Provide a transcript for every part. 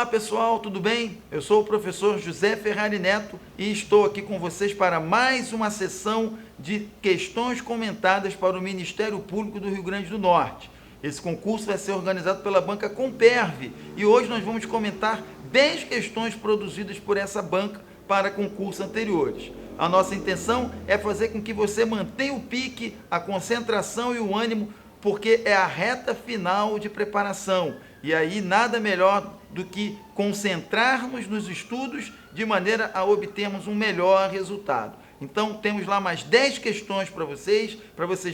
pessoal, tudo bem? Eu sou o professor José Ferrari Neto e estou aqui com vocês para mais uma sessão de questões comentadas para o Ministério Público do Rio Grande do Norte. Esse concurso vai ser organizado pela banca Comperv e hoje nós vamos comentar 10 questões produzidas por essa banca para concursos anteriores. A nossa intenção é fazer com que você mantenha o pique, a concentração e o ânimo, porque é a reta final de preparação. E aí nada melhor do que concentrarmos nos estudos de maneira a obtermos um melhor resultado. Então temos lá mais 10 questões para vocês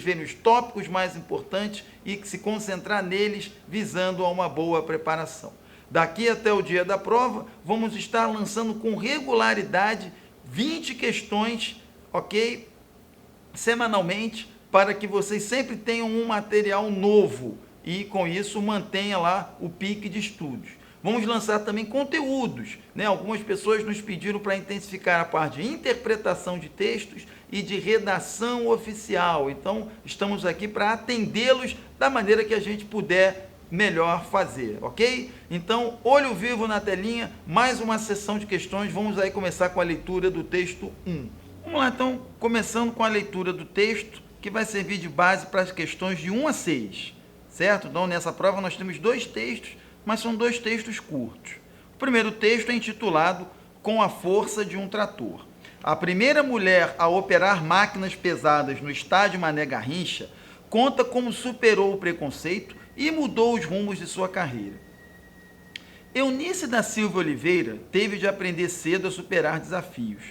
verem os tópicos mais importantes e se concentrar neles visando a uma boa preparação. Daqui até o dia da prova, vamos estar lançando com regularidade 20 questões, ok? Semanalmente, para que vocês sempre tenham um material novo e, com isso, mantenha lá o pique de estudos. Vamos lançar também conteúdos, né? Algumas pessoas nos pediram para intensificar a parte de interpretação de textos e de redação oficial. Então, estamos aqui para atendê-los da maneira que a gente puder melhor fazer, ok? Então, olho vivo na telinha, mais uma sessão de questões. Vamos aí começar com a leitura do texto 1. Vamos lá, então, começando com a leitura do texto, que vai servir de base para as questões de 1 a 6, certo? Então, nessa prova nós temos 2 textos, mas são 2 textos curtos. O primeiro texto é intitulado Com a Força de um Trator. A primeira mulher a operar máquinas pesadas no estádio Mané Garrincha conta como superou o preconceito e mudou os rumos de sua carreira. Eunice da Silva Oliveira teve de aprender cedo a superar desafios.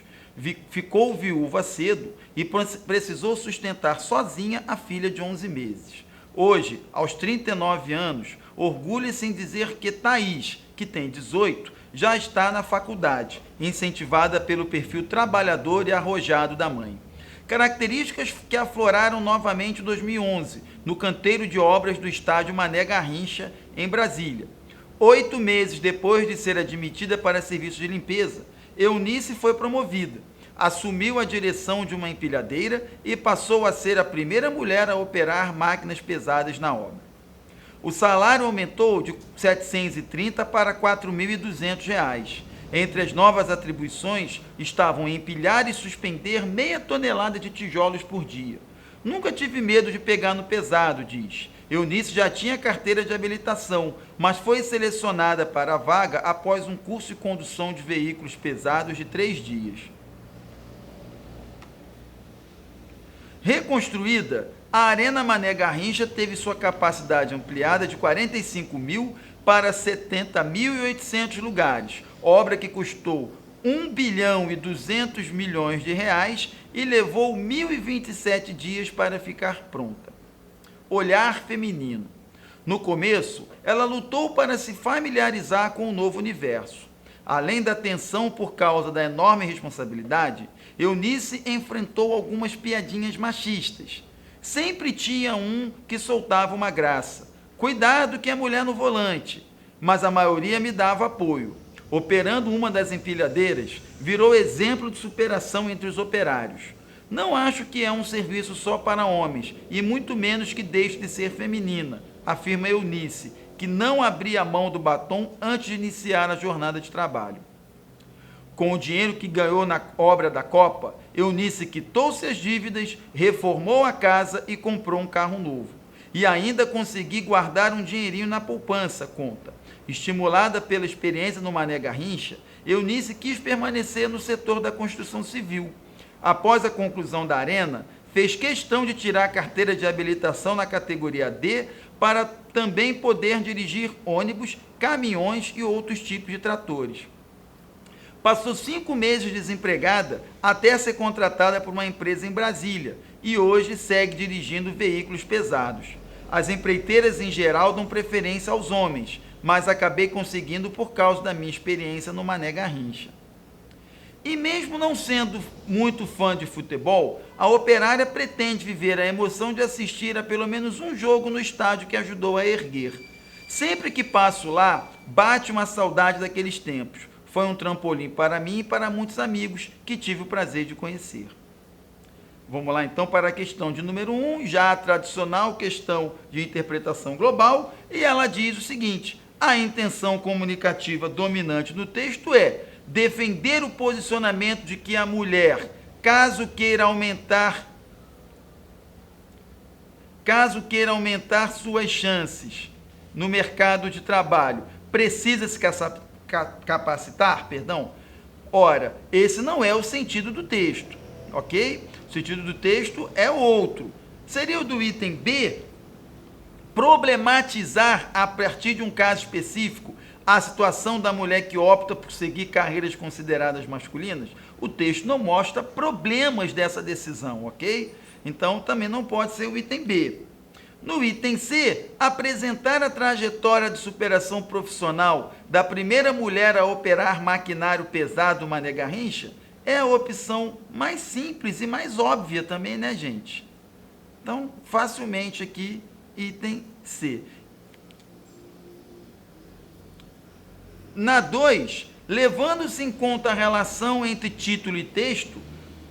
Ficou viúva cedo e precisou sustentar sozinha a filha de 11 meses. Hoje, aos 39 anos, orgulha-se em dizer que Thaís, que tem 18, já está na faculdade, incentivada pelo perfil trabalhador e arrojado da mãe. Características que afloraram novamente em 2011, no canteiro de obras do estádio Mané Garrincha, em Brasília. 8 meses depois de ser admitida para serviço de limpeza, Eunice foi promovida, assumiu a direção de uma empilhadeira e passou a ser a primeira mulher a operar máquinas pesadas na obra. O salário aumentou de R$ 730 para R$ 4.200. Entre as novas atribuições estavam empilhar e suspender meia tonelada de tijolos por dia. Nunca tive medo de pegar no pesado, diz. Eunice já tinha carteira de habilitação, mas foi selecionada para a vaga após um curso de condução de veículos pesados de 3 dias. Reconstruída, a Arena Mané Garrincha teve sua capacidade ampliada de 45.000 para 70.800 lugares, obra que custou R$ 1,2 bilhão e levou 1.027 dias para ficar pronta. Olhar feminino. No começo, ela lutou para se familiarizar com o novo universo. Além da tensão por causa da enorme responsabilidade, Eunice enfrentou algumas piadinhas machistas. Sempre tinha um que soltava uma graça. Cuidado que é mulher no volante. Mas a maioria me dava apoio. Operando uma das empilhadeiras, virou exemplo de superação entre os operários. Não acho que é um serviço só para homens, e muito menos que deixe de ser feminina, afirma Eunice, que não abria a mão do batom antes de iniciar a jornada de trabalho. Com o dinheiro que ganhou na obra da Copa, Eunice quitou-se as dívidas, reformou a casa e comprou um carro novo. E ainda consegui guardar um dinheirinho na poupança, conta. Estimulada pela experiência no Mané Garrincha, Eunice quis permanecer no setor da construção civil. Após a conclusão da Arena, fez questão de tirar a carteira de habilitação na categoria D para também poder dirigir ônibus, caminhões e outros tipos de tratores. Passou 5 meses desempregada até ser contratada por uma empresa em Brasília e hoje segue dirigindo veículos pesados. As empreiteiras em geral dão preferência aos homens, mas acabei conseguindo por causa da minha experiência no Mané Garrincha. E mesmo não sendo muito fã de futebol, a operária pretende viver a emoção de assistir a pelo menos um jogo no estádio que ajudou a erguer. Sempre que passo lá, bate uma saudade daqueles tempos. Foi um trampolim para mim e para muitos amigos que tive o prazer de conhecer. Vamos lá então para a questão de número 1, já a tradicional questão de interpretação global, e ela diz o seguinte: A intenção comunicativa dominante no texto é defender o posicionamento de que a mulher, caso queira aumentar suas chances no mercado de trabalho, precisa se capacitar, Ora, esse não é o sentido do texto, ok? O sentido do texto é outro. Seria o do item B, problematizar, a partir de um caso específico, a situação da mulher que opta por seguir carreiras consideradas masculinas? O texto não mostra problemas dessa decisão, ok? Então, também não pode ser o item B. No item C, apresentar a trajetória de superação profissional da primeira mulher a operar maquinário pesado Mané Garrincha é a opção mais simples e mais óbvia também, né, gente? Então, facilmente aqui, item C. Na 2, levando-se em conta a relação entre título e texto,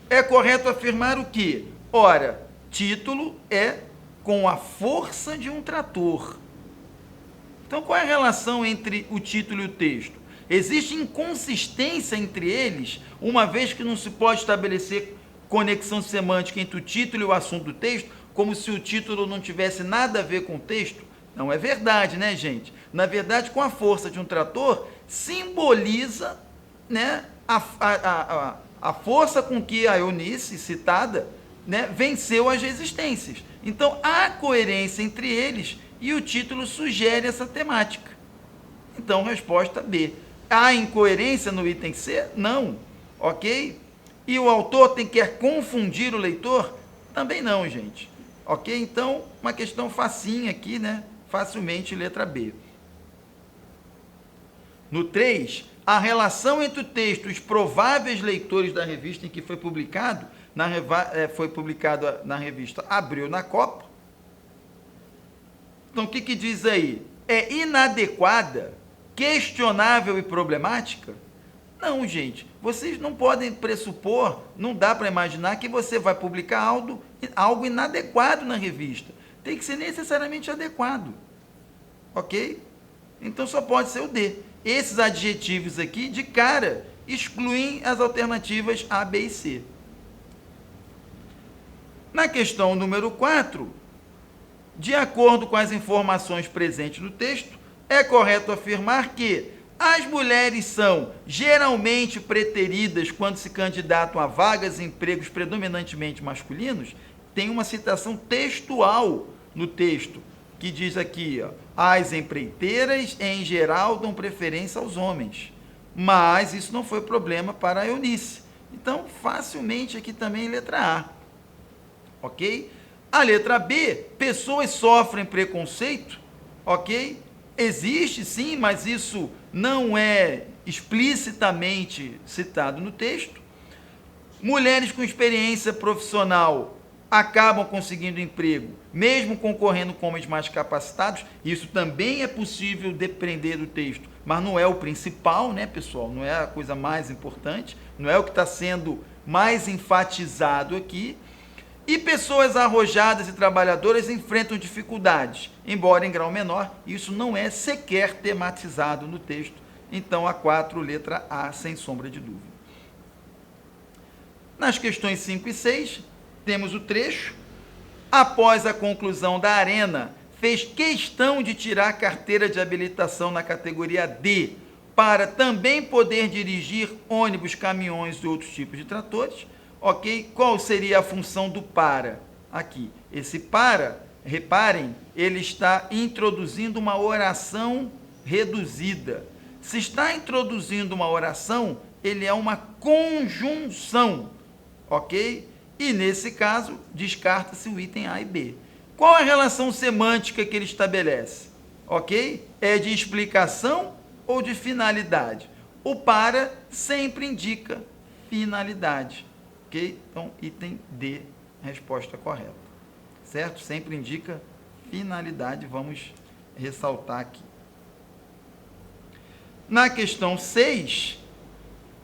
é correto afirmar o quê? Ora, título é com a força de um trator. Então, qual é a relação entre o título e o texto? Existe inconsistência entre eles, uma vez que não se pode estabelecer conexão semântica entre o título e o assunto do texto, como se o título não tivesse nada a ver com o texto? Não é verdade, né, gente? Na verdade, com a força de um trator, simboliza, né, a força com que a Eunice, citada, né, venceu as resistências. Então, há coerência entre eles e o título sugere essa temática. Então, resposta B. Há incoerência no item C? Não. Ok? E o autor quer confundir o leitor? Também não, gente. Ok? Então, uma questão facinha aqui, né? Facilmente, letra B. No 3, a relação entre o texto e os prováveis leitores da revista em que foi publicado na revista Abril na Copa. Então, o que diz aí? É inadequada, questionável e problemática? Não, gente. Vocês não podem pressupor, não dá para imaginar que você vai publicar algo inadequado na revista. Tem que ser necessariamente adequado. Ok? Então, só pode ser o D. Esses adjetivos aqui, de cara, excluem as alternativas A, B e C. Na questão número 4, de acordo com as informações presentes no texto, é correto afirmar que as mulheres são geralmente preteridas quando se candidatam a vagas e empregos predominantemente masculinos. Tem uma citação textual no texto, que diz aqui, ó, as empreiteiras, em geral, dão preferência aos homens. Mas isso não foi problema para a Eunice. Então, facilmente aqui também letra A. Ok? A letra B, pessoas sofrem preconceito, ok? Existe sim, mas isso não é explicitamente citado no texto. Mulheres com experiência profissional acabam conseguindo emprego, mesmo concorrendo com homens mais capacitados. Isso também é possível depender do texto, mas não é o principal, né, pessoal? Não é a coisa mais importante, não é o que está sendo mais enfatizado aqui. E pessoas arrojadas e trabalhadoras enfrentam dificuldades, embora em grau menor. Isso não é sequer tematizado no texto. Então, a 4, letra A, sem sombra de dúvida. Nas questões 5 e 6, temos o trecho. Após a conclusão da arena, fez questão de tirar a carteira de habilitação na categoria D, para também poder dirigir ônibus, caminhões e outros tipos de tratores. Ok? Qual seria a função do para? Aqui. Esse para, reparem, ele está introduzindo uma oração reduzida. Se está introduzindo uma oração, ele é uma conjunção. Ok? E, nesse caso, descarta-se o item A e B. Qual a relação semântica que ele estabelece? Ok? É de explicação ou de finalidade? O para sempre indica finalidade. Ok? Então, item D, resposta correta. Certo? Sempre indica finalidade, vamos ressaltar aqui. Na questão 6,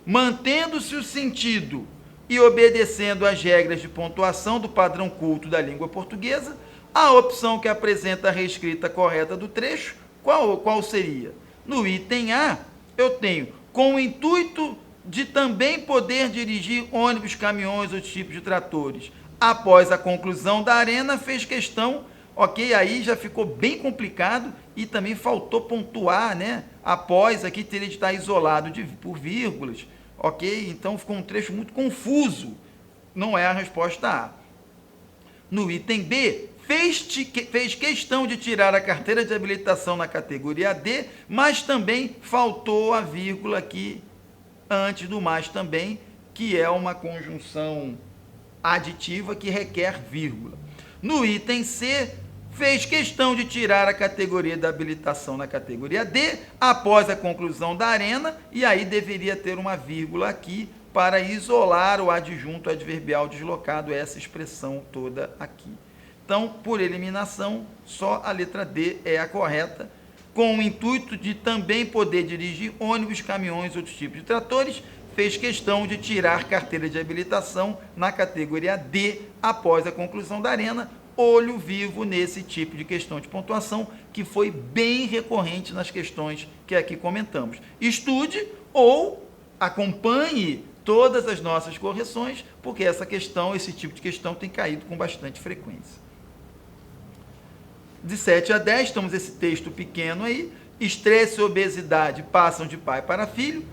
mantendo-se o sentido e obedecendo às regras de pontuação do padrão culto da língua portuguesa, a opção que apresenta a reescrita correta do trecho Qual seria? No item A, eu tenho, com o intuito de também poder dirigir ônibus, caminhões, outros tipos de tratores. Após a conclusão da arena, fez questão, ok? Aí já ficou bem complicado e também faltou pontuar, né? Após aqui teria de estar isolado por vírgulas, ok? Então ficou um trecho muito confuso. Não é a resposta A. No item B, fez questão de tirar a carteira de habilitação na categoria D, mas também faltou a vírgula aqui antes do mais também, que é uma conjunção aditiva que requer vírgula. No item C, fez questão de tirar a categoria da habilitação na categoria D, após a conclusão da arena, e aí deveria ter uma vírgula aqui para isolar o adjunto adverbial deslocado, essa expressão toda aqui. Então, por eliminação, só a letra D é a correta, com o intuito de também poder dirigir ônibus, caminhões, outros tipos de tratores, fez questão de tirar carteira de habilitação na categoria D após a conclusão da arena. Olho vivo nesse tipo de questão de pontuação, que foi bem recorrente nas questões que aqui comentamos. Estude ou acompanhe todas as nossas correções, porque esse tipo de questão tem caído com bastante frequência. De 7 a 10, temos esse texto pequeno aí. Estresse e obesidade passam de pai para filho.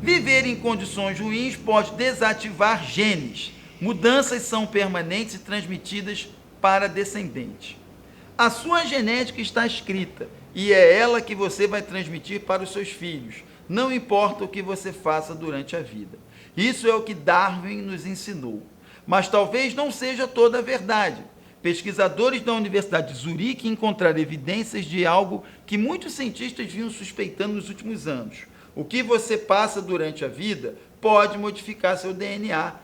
Viver em condições ruins pode desativar genes. Mudanças são permanentes e transmitidas para descendente. A sua genética está escrita e é ela que você vai transmitir para os seus filhos. Não importa o que você faça durante a vida. Isso é o que Darwin nos ensinou. Mas talvez não seja toda a verdade. Pesquisadores da Universidade de Zurique encontraram evidências de algo que muitos cientistas vinham suspeitando nos últimos anos. O que você passa durante a vida pode modificar seu DNA,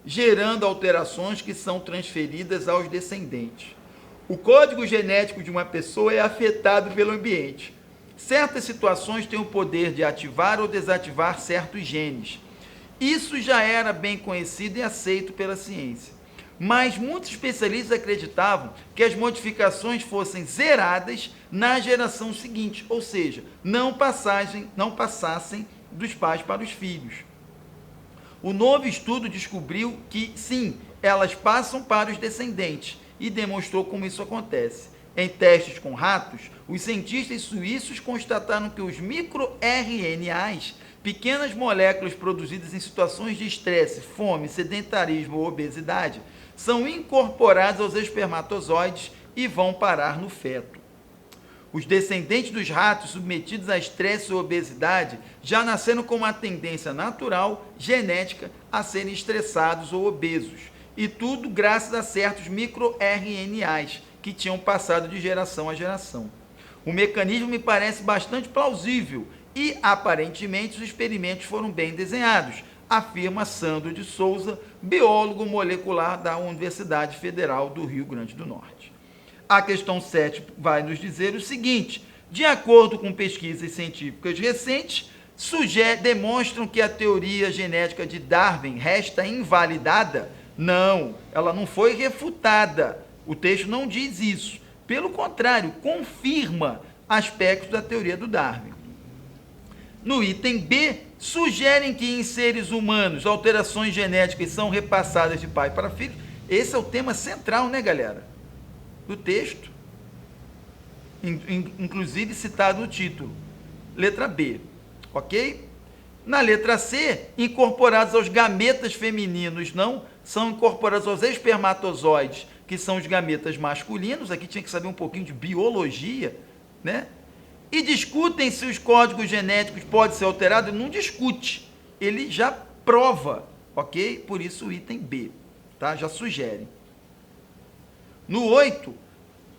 gerando alterações que são transferidas aos descendentes. O código genético de uma pessoa é afetado pelo ambiente. Certas situações têm o poder de ativar ou desativar certos genes. Isso já era bem conhecido e aceito pela ciência. Mas muitos especialistas acreditavam que as modificações fossem zeradas na geração seguinte, ou seja, não passassem dos pais para os filhos. O novo estudo descobriu que, sim, elas passam para os descendentes e demonstrou como isso acontece. Em testes com ratos, os cientistas suíços constataram que os microRNAs, pequenas moléculas produzidas em situações de estresse, fome, sedentarismo ou obesidade, são incorporados aos espermatozoides e vão parar no feto. Os descendentes dos ratos submetidos a estresse ou obesidade já nasceram com uma tendência natural, genética, a serem estressados ou obesos. E tudo graças a certos microRNAs que tinham passado de geração a geração. O mecanismo me parece bastante plausível e, aparentemente, os experimentos foram bem desenhados, afirma Sandro de Souza, biólogo molecular da Universidade Federal do Rio Grande do Norte. A questão 7 vai nos dizer o seguinte: de acordo com pesquisas científicas recentes, demonstram que a teoria genética de Darwin resta invalidada? Não, ela não foi refutada. O texto não diz isso. Pelo contrário, confirma aspectos da teoria do Darwin. No item B, sugerem que em seres humanos alterações genéticas são repassadas de pai para filho. Esse é o tema central, né, galera? Do texto. Inclusive citado no título. Letra B, ok? Na letra C, incorporados aos gametas femininos, não, são incorporados aos espermatozoides, que são os gametas masculinos. Aqui tinha que saber um pouquinho de biologia, né? E discutem se os códigos genéticos podem ser alterados. Não discute, ele já prova, ok? Por isso o item B, tá? Já sugere. No 8,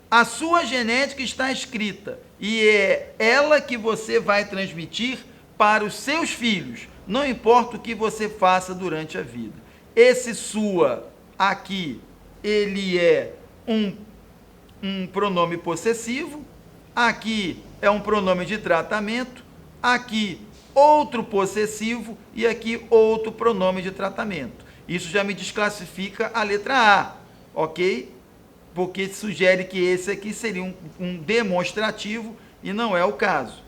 a sua genética está escrita e é ela que você vai transmitir para os seus filhos, não importa o que você faça durante a vida. Esse sua aqui, ele é um pronome possessivo, aqui é um pronome de tratamento, aqui outro possessivo e aqui outro pronome de tratamento. Isso já me desclassifica a letra A, ok? Porque sugere que esse aqui seria um demonstrativo e não é o caso.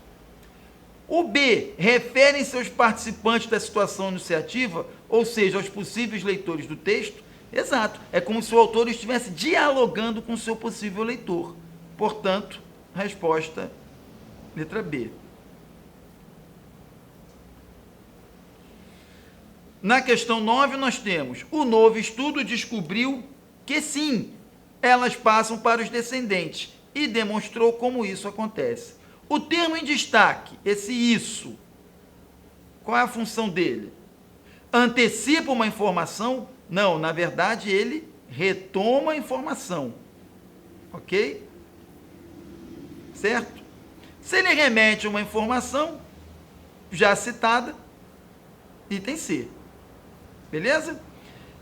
O B, referem-se aos participantes da situação enunciativa, ou seja, aos possíveis leitores do texto? Exato, é como se o autor estivesse dialogando com o seu possível leitor. Portanto, resposta letra B. Na questão 9, nós temos: o novo estudo descobriu que sim, elas passam para os descendentes e demonstrou como isso acontece. O termo em destaque, esse isso, qual é a função dele? Antecipa uma informação? Não, na verdade ele retoma a informação. Ok? Certo? Se ele remete a uma informação já citada, item C. Beleza?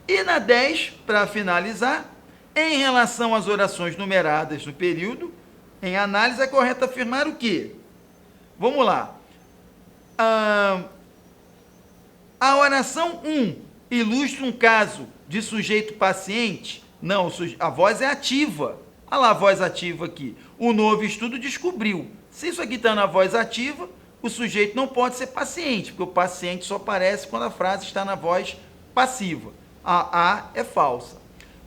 E na 10, para finalizar, em relação às orações numeradas no período, em análise é correto afirmar o quê? Vamos lá. A oração 1 ilustra um caso de sujeito paciente? Não, a voz é ativa. Olha lá a voz ativa aqui. O novo estudo descobriu. Se isso aqui está na voz ativa, o sujeito não pode ser paciente, porque o paciente só aparece quando a frase está na voz passiva. A é falsa.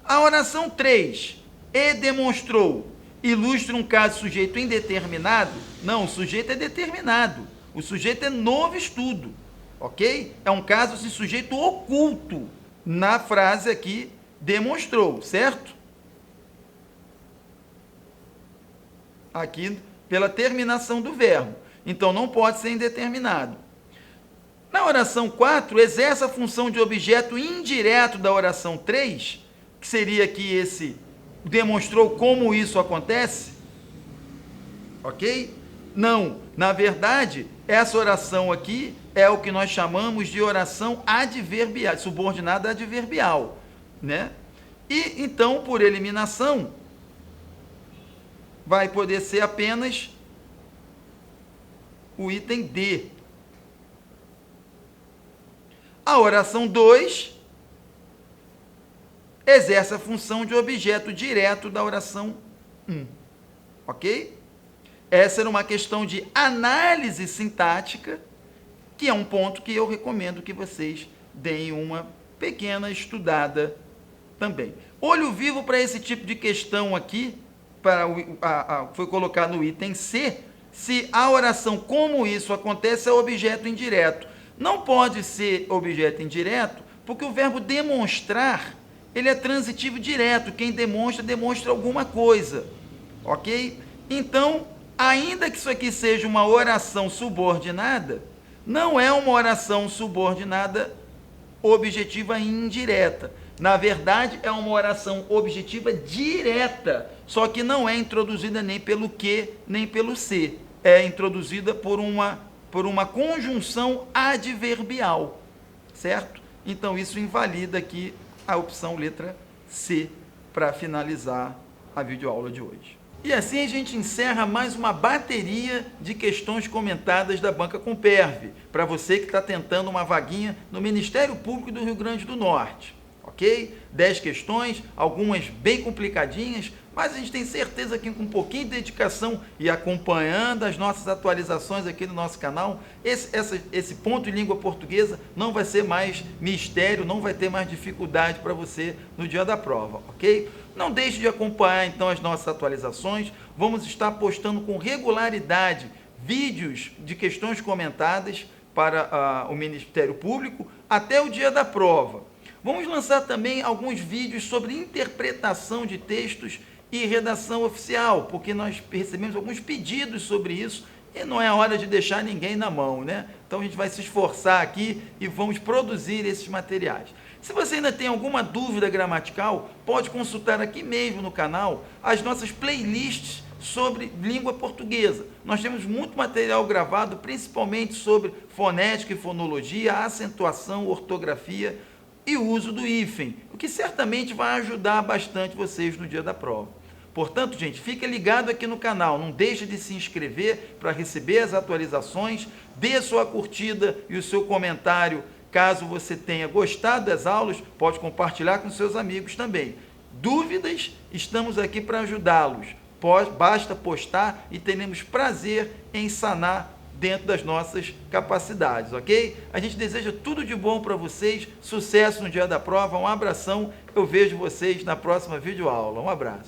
A oração 3, e demonstrou, ilustra um caso de sujeito indeterminado? Não, o sujeito é determinado. O sujeito é novo estudo, ok? É um caso de sujeito oculto. Na frase aqui, demonstrou, certo? Aqui, pela terminação do verbo. Então, não pode ser indeterminado. Na oração 4, exerce a função de objeto indireto da oração 3, que seria aqui esse demonstrou como isso acontece? Ok? Não. Na verdade, essa oração aqui é o que nós chamamos de oração adverbial, subordinada adverbial, né? E, então, por eliminação, vai poder ser apenas o item D. A oração 2 exerce a função de objeto direto da oração 1. Ok? Essa era uma questão de análise sintática, que é um ponto que eu recomendo que vocês deem uma pequena estudada também. Olho vivo para esse tipo de questão aqui, foi colocado no item C, se a oração como isso acontece é objeto indireto. Não pode ser objeto indireto, porque o verbo demonstrar, ele é transitivo direto. Quem demonstra, demonstra alguma coisa. Ok? Então, ainda que isso aqui seja uma oração subordinada, não é uma oração subordinada objetiva indireta. Na verdade, é uma oração objetiva direta, só que não é introduzida nem pelo que, nem pelo se. É introduzida por uma conjunção adverbial, certo? Então, isso invalida aqui a opção letra C para finalizar a videoaula de hoje. E assim a gente encerra mais uma bateria de questões comentadas da Banca Comperv, para você que está tentando uma vaguinha no Ministério Público do Rio Grande do Norte. Ok? 10 questões, algumas bem complicadinhas, mas a gente tem certeza que com um pouquinho de dedicação e acompanhando as nossas atualizações aqui no nosso canal, esse ponto em língua portuguesa não vai ser mais mistério, não vai ter mais dificuldade para você no dia da prova, ok? Não deixe de acompanhar então as nossas atualizações, vamos estar postando com regularidade vídeos de questões comentadas para o Ministério Público até o dia da prova. Vamos lançar também alguns vídeos sobre interpretação de textos e redação oficial, porque nós recebemos alguns pedidos sobre isso e não é hora de deixar ninguém na mão, né? Então a gente vai se esforçar aqui e vamos produzir esses materiais. Se você ainda tem alguma dúvida gramatical, pode consultar aqui mesmo no canal as nossas playlists sobre língua portuguesa. Nós temos muito material gravado, principalmente sobre fonética e fonologia, acentuação, ortografia e o uso do hífen, o que certamente vai ajudar bastante vocês no dia da prova. Portanto, gente, fica ligado aqui no canal, não deixe de se inscrever para receber as atualizações, dê a sua curtida e o seu comentário, caso você tenha gostado das aulas, pode compartilhar com seus amigos também. Dúvidas? Estamos aqui para ajudá-los. basta postar e teremos prazer em sanar dentro das nossas capacidades, ok? A gente deseja tudo de bom para vocês, sucesso no dia da prova, um abração, eu vejo vocês na próxima videoaula. Um abraço.